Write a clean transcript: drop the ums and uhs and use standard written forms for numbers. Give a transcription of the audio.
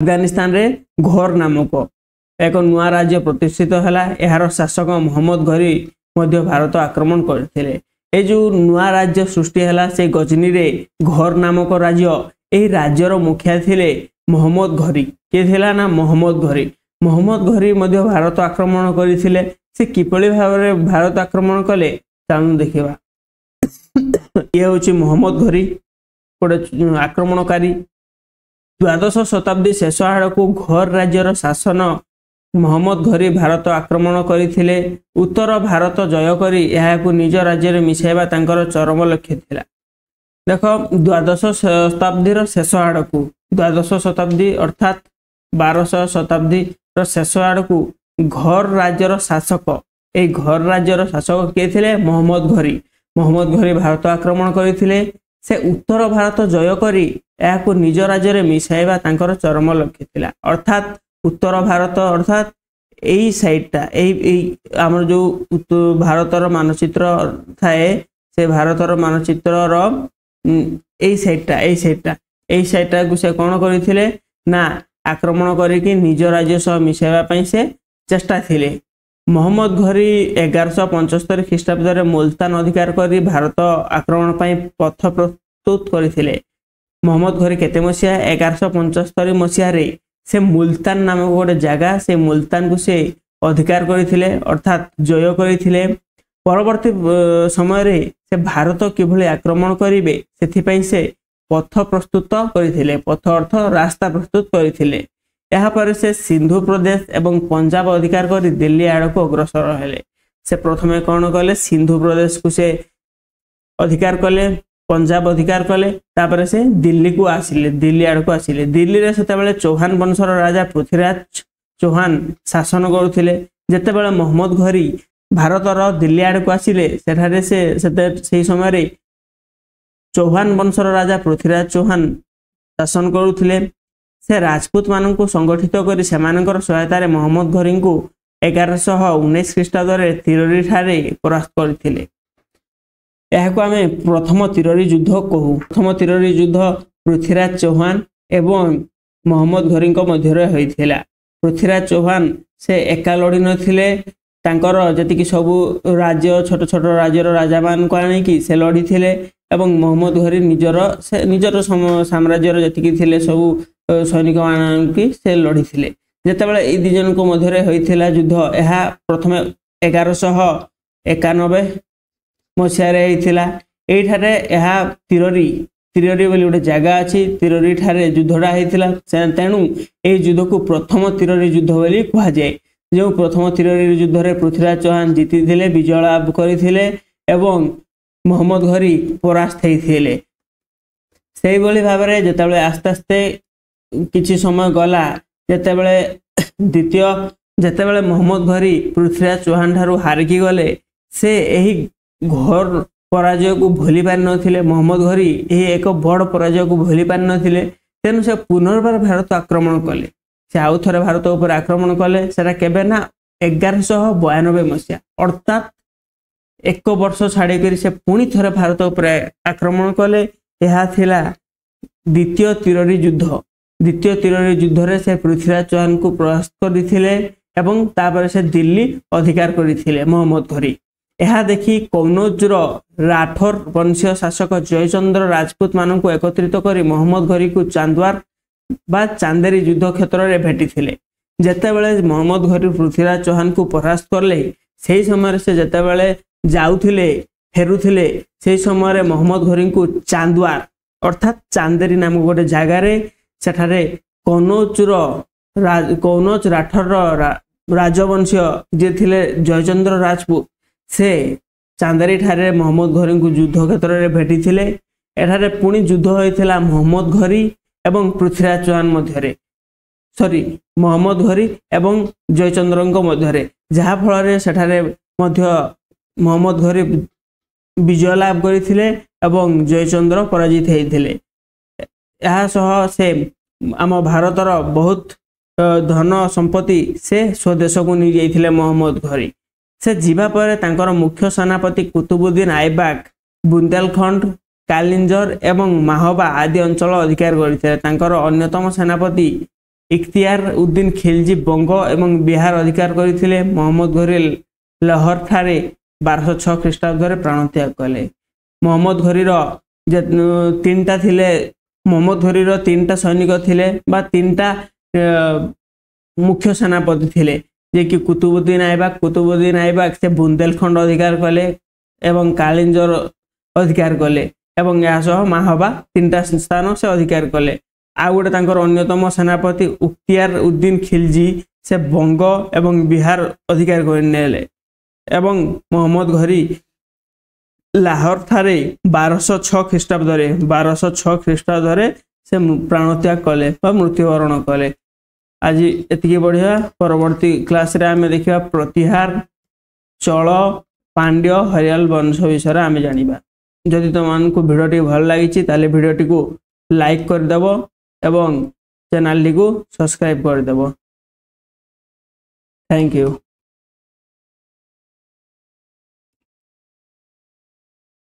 अफगानिस्तान रे घोर नामक एक नुआ राज्य प्रतिष्ठित हैला। एहार शासक मोहम्मद घोरी मध्य भारत आक्रमण करथिले। ए जो नुआ राज्य सृष्टि हैला से गजनी रे घोर नामक राज्य। एही राज्यर मुखिया थिले मोहम्मद घोरी। के थिला ना मोहम्मद घोरी। मोहम्मद घोरी मध्य भारत आक्रमण करथिले। से किपଳି भाबरे भारत आक्रमण कले चालू देखिबा। ये होची मोहम्मद घोरी गोटे आक्रमणकारी। द्वादश शताब्दी शेष आड़क घोर राज्यर शासन मोहम्मद घोरी भारत आक्रमण करथिले। उत्तर भारत जय करी एहाकु निज राज्य रे मिसाइबा तांकर चरम लक्ष्य थिला। देखो द्वादश शताब्दी शेष आड़क द्वादश शताब्दी अर्थात 1200 शताब्दी शेष आड़क घोर राज्यर शासक ए घोर राज्यर शासक के थिले मोहम्मद घोरी। मोहम्मद घोरी भारत आक्रमण करथिले। से उत्तर भारत जय करी एहाकु निज राज्य रे मिसाइबा तांकर चरम लक्ष्य थिला। अर्थात उत्तर भारत अर्थात एई साइडटा एई हमर जो भारतर मानचित्र थाए से भारतर मानचित्र रो एई साइडटा को से कोन करथिले ना आक्रमण करिकि निज राज्य सह मिसाइबा पई से चेष्टा थिले। मोहम्मद घोरी 1175 ख्रीष्टाब्द रे मुल्तान अधिकार करी भारत आक्रमण पई पथ प्रस्तुत करथिले। मोहम्मद घोरी केते मसिया 1175 मसिया रे से मुल्तान नामक गोटे जगह से मुल्तान को से अधिकार करथिले अर्थात जय करथिले। परवर्ती समय रे से भारत किभली आक्रमण करिवे सेथि पई से पथ प्रस्तुत करथिले। पथ अर्थ रास्ता प्रस्तुत करथिले। यहाँ पर से सिंधु प्रदेश एवं पंजाब अधिकार करी दिल्ली आड़ को अग्रसर हेले। से प्रथमे कौन कले सिंधु प्रदेश को से अधिकार कले पंजाब अधिकार कले तापर से दिल्ली को आसिले दिल्ली आड़ को आसिले। दिल्ली रे सेतेबेले चौहान वंशर राजा पृथ्वीराज चौहान शासन करुथिले। जेतेबेले मोहम्मद घोरी भारतर दिल्ली आड़ को आसिले सेठारे से समय रे चौहान वंशर राजा पृथ्वीराज चौहान शासन करुथिले। से राजपूत मानन को संगठित करी सेमानकर सहायता रे मोहम्मद घोरी को 1119 ख्रीष्टाब्द रे तिरोरी ठारे परास्त करथिले। एहाको आमे प्रथम तिरोरी युद्ध कहू। प्रथम तिरोरी युद्ध पृथ्वीराज चौहान एवं मोहम्मद घोरी मध्य रे होइथिला। पृथ्वीराज चौहान से एका लड़ी नथिले। तांकर जतिकि सबु राज्य छोट छोट राज्यर राजा मान को आनी कि से लड़ी थिले एवं मोहम्मद घोरी निजर साम्राज्यर जतिकि थिले सबु सैनिक मान की से लड़ी थिले। जेतेबेले ए दि जन को मध्य रे होइथिला युद्ध एहा प्रथमे 1191 मसिया रे होइथिला। एई ठारे एहा तिरोरी बोली गोटे जगह अछि। तिरोरी ठारे युद्धटा होइथिला। तेणु ए युद्ध को प्रथम तिरोरी युद्ध बोली कहा जाय। जो प्रथम तिरोरी युद्ध रे पृथ्वीराज चौहान जीति थिले विजय लाभ करिथिले एवं मोहम्मद घोरी परास्त हेइथिले। सेही बोली भाबरे जेतेबेले आस्ते आस्ते किछि समय गला जेतेबेले मोहम्मद घोरी पृथ्वीराज चौहान ठारू हारिकी गले से एही घोर पराजय को भूली पारि नथिले। मोहम्मद घोरी एही एक बड़ पराजय को भूली पारि नथिले। तेनु से पुनर्बार भारत आक्रमण कले। से आउ थरे भारत ऊपर आक्रमण कले। सेटा केबे ना 1192 मसिया अर्थात 1 वर्ष छाड़ी करी से पुणी थरे भारत ऊपर आक्रमण कले। एहा थिला द्वितीय तिरोरी युद्ध। द्वितीय तिरोरी युद्ध रे से पृथ्वीराज चौहान को परास्त करथिले एवं तापर से दिल्ली अधिकार करथिले मोहम्मद घोरी। एहा देखि कौनौजर राठौर वंशीय शासक जयचंद्र राजपूत मानन को एकत्रित करी मोहम्मद घोरी को चांदवार बा चांदेरी युद्ध क्षेत्र रे भेटिथिले। जेतेबेले मोहम्मद घोरी पृथ्वीराज चौहान को परास्त करले सेही समय से जेतेबेले जाउथिले फेरुथिले सेही समय मोहम्मद घोरी को चांदवार अर्थात चांदेरी नाम गोटे जगह रे सेठारे कौनौज राठौर राजवंशीय जे थिले जयचंद्र राजपूत से चांदेरी ठारे मोहम्मद घोरी को युद्ध क्षेत्र रे भेटिथिले। एठारे पुणी युद्ध होइथिला मोहम्मद घोरी एवं पृथ्वीराज चौहान मध्यरे मोहम्मद घोरी एवं जयचंद्रଙ୍କ मध्यरे जहा फल रे सेठारे मध्य मोहम्मद घोरी विजय लाभ करथिले एवं जयचंद्र पराजित हेइथिले। यह सह से आम भारतर बहुत धन संपत्ति से स्वदेश को नहीं जाइथिले मोहम्मद घोरी। से जीवा पर तांकर मुख्य सेनापति कुतुबुद्दीन आइबाक बुंदेलखंड कालिंजर एवं माहबा आदि अंचल अधिकार करथिले। तांकर अन्यतम सेनापति इख्तियार उद्दीन खिलजी बंग एवं बिहार अधिकार करथिले। मोहम्मद घोरी लाहौर ठारे 1206 ख्रीष्टाब्द प्राणत्याग कले। मोहम्मद घोरीर तीनटा थिले मोहम्मद घोरीर तीनटा सैनिक थिले बा तीनटा मुख्य सेनापति थिले जे कि कुतुबुद्दीन ऐबक से बुंदेलखंड अधिकार कले एवं कालिंजर अधिकार कले एवं यासह माहबा तीनटा स्थान से अधिकार कले। आ गोटे तांकर अन्यतम सेनापति इख्तियार उद्दीन खिलजी से बंग एवं बिहार अधिकार करनेले एवं मोहम्मद घोरी लाहौर ठारे 1206 ख्रीष्टाब्द से प्राणत्याग कले मृत्युवरण कले। आज एतिकी बढ़िया परवर्ती क्लास रे आमे देखिबा प्रतिहार चल पांड्य हरियाल वंश विषय आमे जानिबा। जदि तुमको भिडियोटी भल लगी ताले भिडियोटी को लाइक कर देबो एवं चैनल को सब्सक्राइब कर देबो। Thank you.